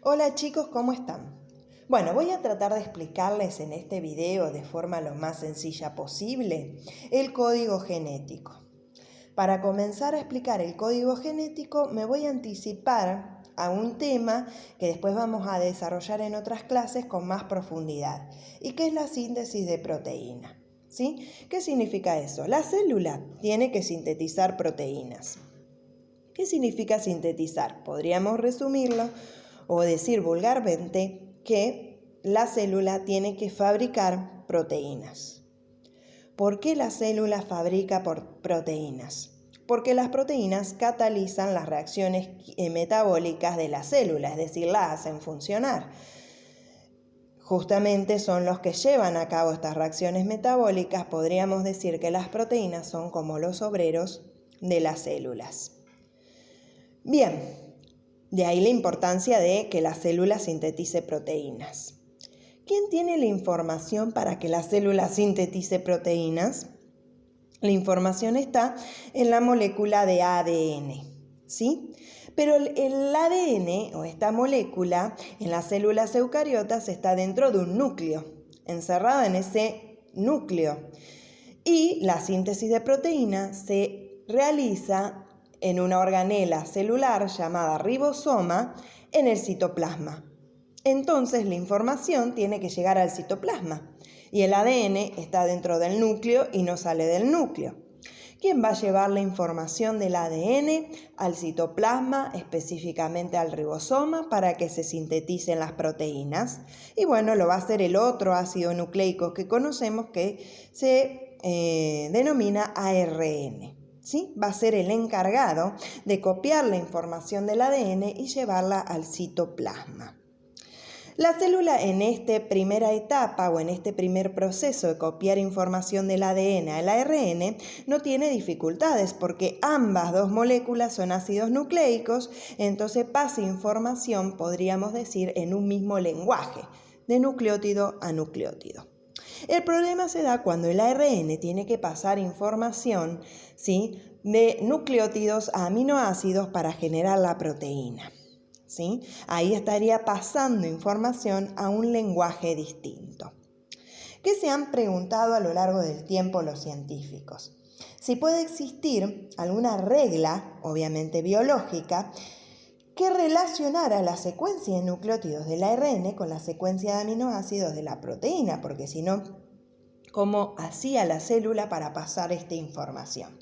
Hola chicos, ¿cómo están? Bueno, voy a tratar de explicarles en este video de forma lo más sencilla posible el código genético. Para comenzar a explicar el código genético me voy a anticipar a un tema que después vamos a desarrollar en otras clases con más profundidad y que es la síntesis de proteína. ¿Sí? ¿Qué significa eso? La célula tiene que sintetizar proteínas. ¿Qué significa sintetizar? Podríamos resumirlo o decir vulgarmente que la célula tiene que fabricar proteínas. ¿Por qué la célula fabrica proteínas? Porque las proteínas catalizan las reacciones metabólicas de la célula, es decir, la hacen funcionar. Justamente son los que llevan a cabo estas reacciones metabólicas. Podríamos decir que las proteínas son como los obreros de las células. Bien, de ahí la importancia de que la célula sintetice proteínas. ¿Quién tiene la información para que la célula sintetice proteínas? La información está en la molécula de ADN, ¿sí? Pero el ADN o esta molécula en las células eucariotas está dentro de un núcleo, encerrada en ese núcleo. Y la síntesis de proteína se realiza en una organela celular llamada ribosoma en el citoplasma. Entonces la información tiene que llegar al citoplasma y el ADN está dentro del núcleo y no sale del núcleo. ¿Quién va a llevar la información del ADN al citoplasma, específicamente al ribosoma, para que se sinteticen las proteínas? Y bueno, lo va a hacer el otro ácido nucleico que conocemos que se denomina ARN. ¿Sí? Va a ser el encargado de copiar la información del ADN y llevarla al citoplasma. La célula en esta primera etapa o en este primer proceso de copiar información del ADN al ARN no tiene dificultades porque ambas dos moléculas son ácidos nucleicos, entonces pasa información, podríamos decir, en un mismo lenguaje, de nucleótido a nucleótido. El problema se da cuando el ARN tiene que pasar información, ¿sí?, de nucleótidos a aminoácidos para generar la proteína. ¿Sí? Ahí estaría pasando información a un lenguaje distinto. ¿Qué se han preguntado a lo largo del tiempo los científicos? Si puede existir alguna regla, obviamente biológica, que relacionara la secuencia de nucleótidos del ARN con la secuencia de aminoácidos de la proteína, porque si no, ¿cómo hacía la célula para pasar esta información?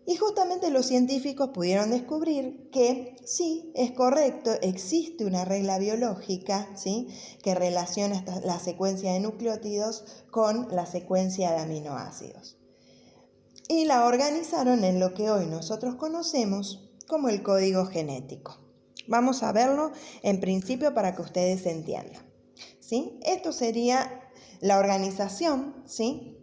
Y justamente los científicos pudieron descubrir que sí, es correcto, existe una regla biológica, ¿sí?, que relaciona la secuencia de nucleótidos con la secuencia de aminoácidos. Y la organizaron en lo que hoy nosotros conocemos como el código genético. Vamos a verlo en principio para que ustedes entiendan, ¿sí? Esto sería la organización, ¿sí?,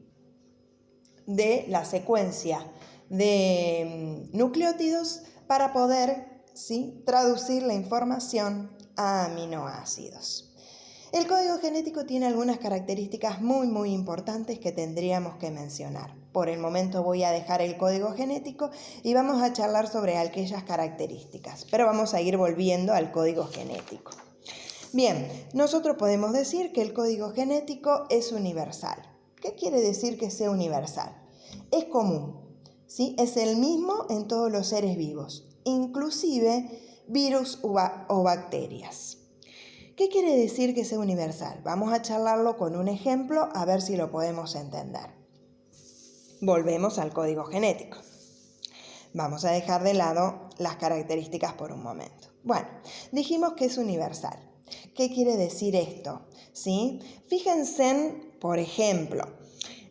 de la secuencia de nucleótidos para poder, ¿sí?, traducir la información a aminoácidos. El código genético tiene algunas características muy importantes que tendríamos que mencionar. Por el momento voy a dejar el código genético y vamos a charlar sobre aquellas características, pero vamos a ir volviendo al código genético. Bien, nosotros podemos decir que el código genético es universal. ¿Qué quiere decir que sea universal? Es común, ¿sí? Es el mismo en todos los seres vivos, inclusive virus o bacterias. ¿Qué quiere decir que sea universal? Vamos a charlarlo con un ejemplo a ver si lo podemos entender. Volvemos al código genético. Vamos a dejar de lado las características por un momento. Bueno, dijimos que es universal. ¿Qué quiere decir esto? ¿Sí? Fíjense, por ejemplo,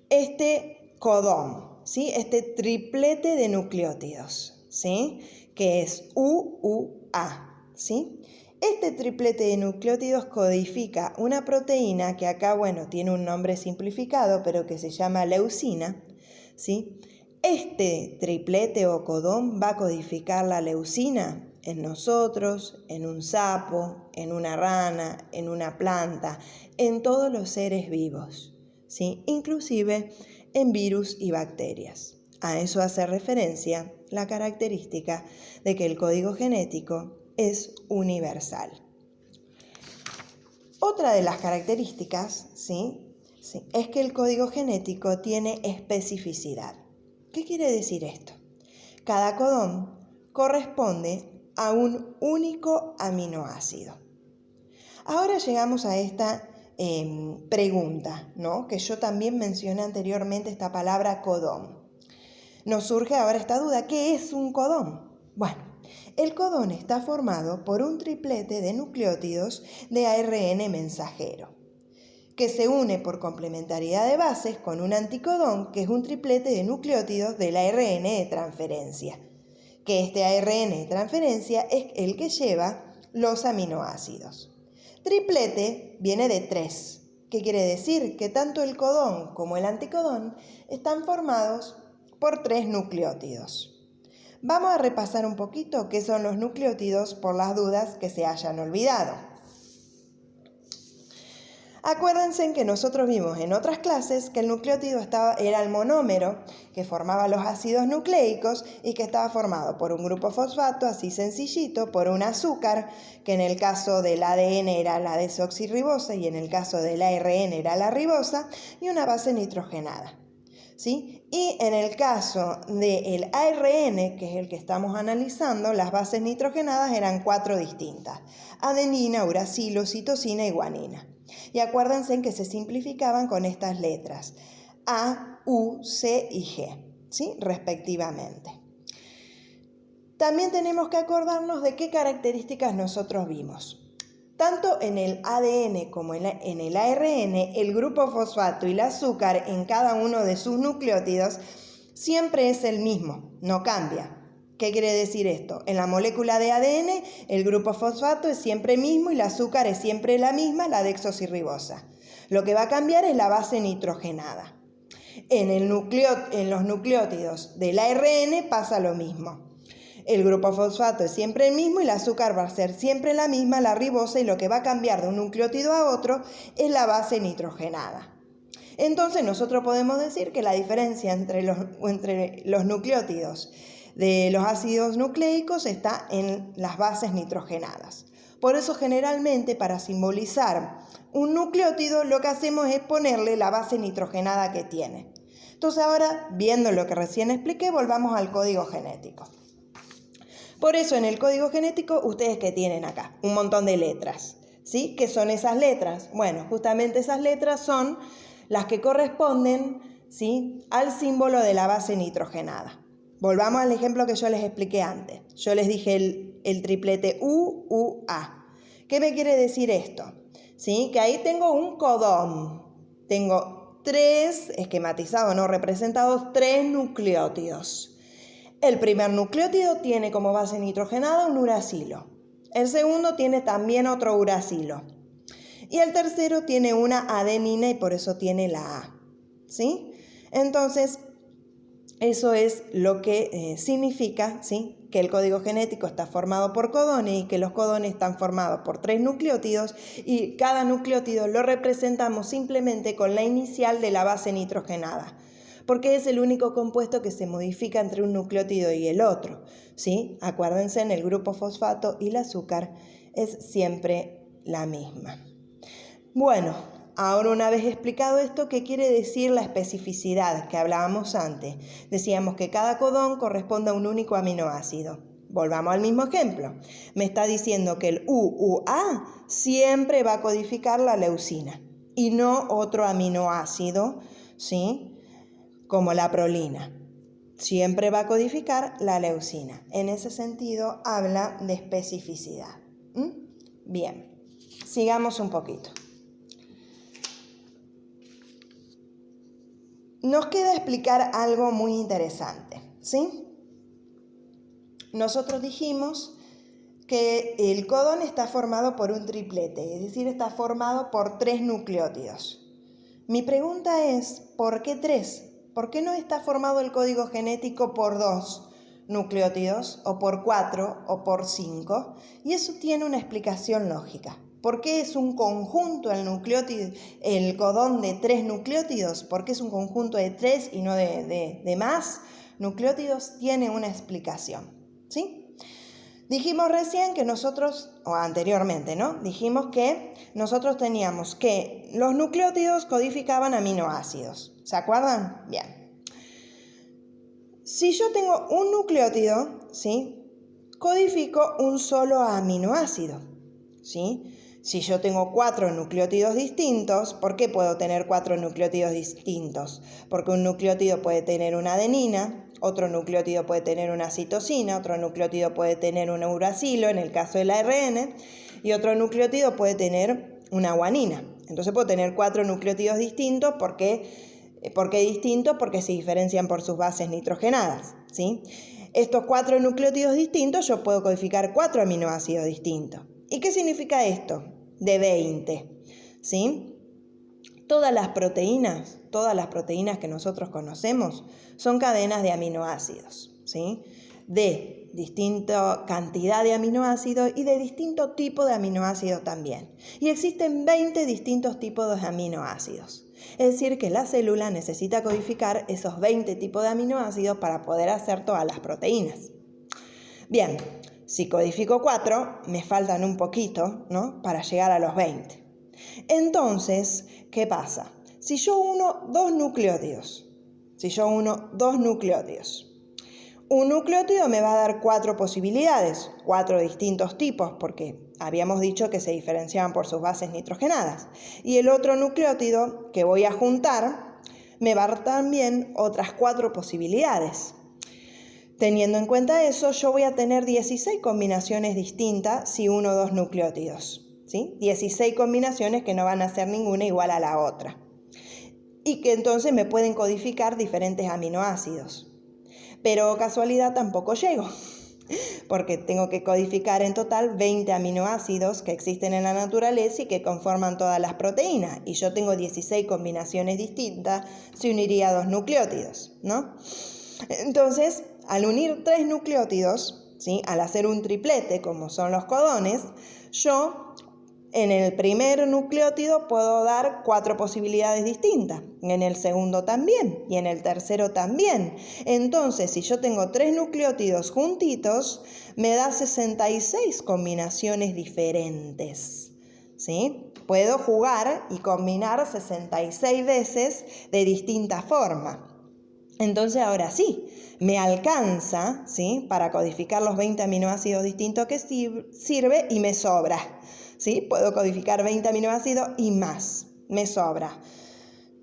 este codón, ¿sí?, este triplete de nucleótidos, ¿sí?, que es UUA, ¿sí? Este triplete de nucleótidos codifica una proteína que acá, bueno, tiene un nombre simplificado, pero que se llama leucina, ¿sí? Este triplete o codón va a codificar la leucina en nosotros, en un sapo, en una rana, en una planta, en todos los seres vivos, ¿sí?, inclusive en virus y bacterias. A eso hace referencia la característica de que el código genético es universal. Otra de las características, ¿sí? Es que el código genético tiene especificidad. ¿Qué quiere decir esto? Cada codón corresponde a un único aminoácido. Ahora llegamos a esta pregunta, ¿no? Que yo también mencioné anteriormente, esta palabra codón. Nos surge ahora esta duda, ¿qué es un codón? Bueno, el codón está formado por un triplete de nucleótidos de ARN mensajero, que se une por complementariedad de bases con un anticodón, que es un triplete de nucleótidos del ARN de transferencia, que este ARN de transferencia es el que lleva los aminoácidos. Triplete viene de 3. ¿Qué quiere decir? Que tanto el codón como el anticodón están formados por 3 nucleótidos. Vamos a repasar un poquito qué son los nucleótidos por las dudas que se hayan olvidado. Acuérdense que nosotros vimos en otras clases que el nucleótido era el monómero que formaba los ácidos nucleicos y que estaba formado por un grupo fosfato así sencillito, por un azúcar, que en el caso del ADN era la desoxirribosa y en el caso del ARN era la ribosa, y una base nitrogenada. ¿Sí? Y en el caso del ARN, que es el que estamos analizando, las bases nitrogenadas eran 4 distintas: adenina, uracilo, citosina y guanina. Y acuérdense que se simplificaban con estas letras: A, U, C y G, ¿sí? Respectivamente. También tenemos que acordarnos de qué características nosotros vimos. Tanto en el ADN como en el ARN, el grupo fosfato y el azúcar en cada uno de sus nucleótidos siempre es el mismo, no cambia. ¿Qué quiere decir esto? En la molécula de ADN, el grupo fosfato es siempre el mismo y el azúcar es siempre la misma, la desoxirribosa. Lo que va a cambiar es la base nitrogenada. En los nucleótidos del ARN pasa lo mismo. El grupo fosfato es siempre el mismo y el azúcar va a ser siempre la misma, la ribosa, y lo que va a cambiar de un nucleótido a otro es la base nitrogenada. Entonces nosotros podemos decir que la diferencia entre los nucleótidos de los ácidos nucleicos está en las bases nitrogenadas. Por eso generalmente para simbolizar un nucleótido lo que hacemos es ponerle la base nitrogenada que tiene. Entonces ahora, viendo lo que recién expliqué, volvamos al código genético. Por eso en el código genético, ustedes que tienen acá un montón de letras, ¿sí? ¿Qué son esas letras? Bueno, justamente esas letras son las que corresponden, ¿sí?, al símbolo de la base nitrogenada. Volvamos al ejemplo que yo les expliqué antes. Yo les dije el triplete UA. ¿Qué me quiere decir esto? ¿Sí? Que ahí tengo un codón. Tengo 3, esquematizados, no representados, 3 nucleótidos. El primer nucleótido tiene como base nitrogenada un uracilo. El segundo tiene también otro uracilo. Y el tercero tiene una adenina y por eso tiene la A. ¿Sí? Entonces, eso es lo que significa, ¿sí?, que el código genético está formado por codones y que los codones están formados por 3 nucleótidos y cada nucleótido lo representamos simplemente con la inicial de la base nitrogenada, porque es el único compuesto que se modifica entre un nucleótido y el otro, ¿sí? Acuérdense, en el grupo fosfato y el azúcar es siempre la misma. Bueno, ahora una vez explicado esto, ¿qué quiere decir la especificidad que hablábamos antes? Decíamos que cada codón corresponde a un único aminoácido. Volvamos al mismo ejemplo. Me está diciendo que el UA siempre va a codificar la leucina y no otro aminoácido, ¿sí?, como la prolina. Siempre va a codificar la leucina. En ese sentido habla de especificidad. Bien, sigamos un poquito. Nos queda explicar algo muy interesante, ¿sí? Nosotros dijimos que el codón está formado por un triplete, es decir, está formado por 3 nucleótidos. Mi pregunta es, ¿por qué 3? ¿Por qué no está formado el código genético por 2 nucleótidos, o por 4, o por 5? Y eso tiene una explicación lógica. ¿Por qué es un conjunto el codón de 3 nucleótidos? ¿Por qué es un conjunto de 3 y no de más nucleótidos? Tiene una explicación, ¿sí? Dijimos recién que nosotros, o anteriormente, ¿no? Dijimos que nosotros teníamos que los nucleótidos codificaban aminoácidos. ¿Se acuerdan? Bien. Si yo tengo un nucleótido, ¿sí? Codifico un solo aminoácido, ¿sí? Si yo tengo 4 nucleótidos distintos, ¿por qué puedo tener 4 nucleótidos distintos? Porque un nucleótido puede tener una adenina, otro nucleótido puede tener una citosina, otro nucleótido puede tener un uracilo, en el caso del ARN, y otro nucleótido puede tener una guanina. Entonces puedo tener 4 nucleótidos distintos. ¿Por qué distintos? Porque se diferencian por sus bases nitrogenadas, ¿sí? Estos 4 nucleótidos distintos yo puedo codificar 4 aminoácidos distintos. ¿Y qué significa esto? De 20, ¿sí? Todas las proteínas que nosotros conocemos son cadenas de aminoácidos, ¿sí? De distinta cantidad de aminoácidos y de distinto tipo de aminoácidos también. Y existen 20 distintos tipos de aminoácidos. Es decir, que la célula necesita codificar esos 20 tipos de aminoácidos para poder hacer todas las proteínas. Bien, si codifico 4, me faltan un poquito, ¿no? Para llegar a los 20. Entonces, ¿qué pasa? Si yo uno dos nucleótidos, un nucleótido me va a dar 4 posibilidades, 4 distintos tipos, porque habíamos dicho que se diferenciaban por sus bases nitrogenadas. Y el otro nucleótido que voy a juntar me va a dar también otras 4 posibilidades. Teniendo en cuenta eso, yo voy a tener 16 combinaciones distintas si uno o 2 nucleótidos, ¿sí? 16 combinaciones que no van a ser ninguna igual a la otra. Y que entonces me pueden codificar diferentes aminoácidos. Pero casualidad tampoco llego, porque tengo que codificar en total 20 aminoácidos que existen en la naturaleza y que conforman todas las proteínas. Y yo tengo 16 combinaciones distintas, se uniría a 2 nucleótidos, ¿no? Entonces, al unir 3 nucleótidos, ¿sí? Al hacer un triplete, como son los codones, yo en el primer nucleótido puedo dar 4 posibilidades distintas, en el segundo también y en el tercero también. Entonces, si yo tengo 3 nucleótidos juntitos, me da 66 combinaciones diferentes, ¿sí? Puedo jugar y combinar 66 veces de distinta forma. Entonces ahora sí, me alcanza, ¿sí? Para codificar los 20 aminoácidos distintos que sirve y me sobra, ¿sí? Puedo codificar 20 aminoácidos y más, me sobra.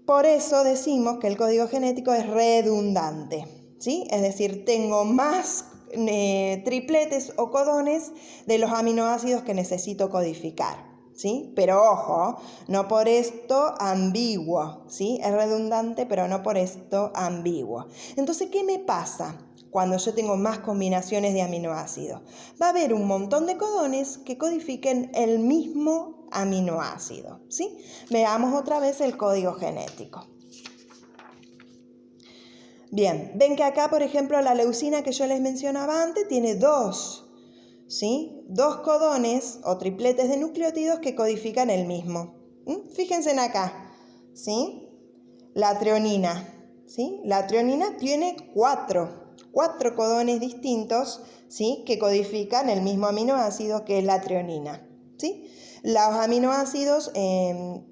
Por eso decimos que el código genético es redundante, ¿sí? Es decir, tengo más tripletes o codones de los aminoácidos que necesito codificar. ¿Sí? Pero ojo, no por esto ambiguo, ¿sí? Es redundante, pero no por esto ambiguo. Entonces, ¿qué me pasa cuando yo tengo más combinaciones de aminoácidos? Va a haber un montón de codones que codifiquen el mismo aminoácido, ¿sí? Veamos otra vez el código genético. Bien, ven que acá, por ejemplo, la leucina que yo les mencionaba antes tiene 2, ¿sí? 2 codones o tripletes de nucleótidos que codifican el mismo. Fíjense en acá, ¿sí? La treonina, ¿sí? La treonina tiene 4 codones distintos, ¿sí? Que codifican el mismo aminoácido que es la treonina, ¿sí? Los aminoácidos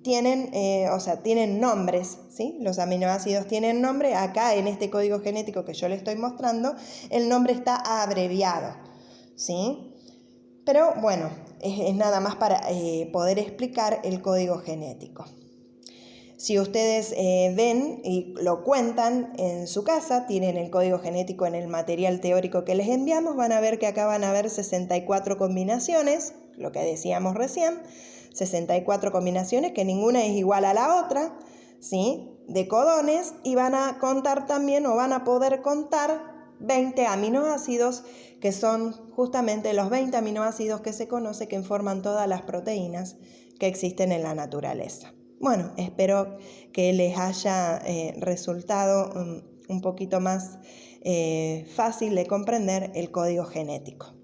tienen nombres, ¿sí? Los aminoácidos tienen nombre. Acá en este código genético que yo les estoy mostrando, el nombre está abreviado, ¿sí? Pero bueno, es nada más para poder explicar el código genético. Si ustedes ven y lo cuentan en su casa, tienen el código genético en el material teórico que les enviamos, van a ver que acá van a haber 64 combinaciones, lo que decíamos recién, 64 combinaciones que ninguna es igual a la otra, ¿sí? De codones, y van a contar también o van a poder contar 20 aminoácidos, que son justamente los 20 aminoácidos que se conoce que forman todas las proteínas que existen en la naturaleza. Bueno, espero que les haya resultado un poquito más fácil de comprender el código genético.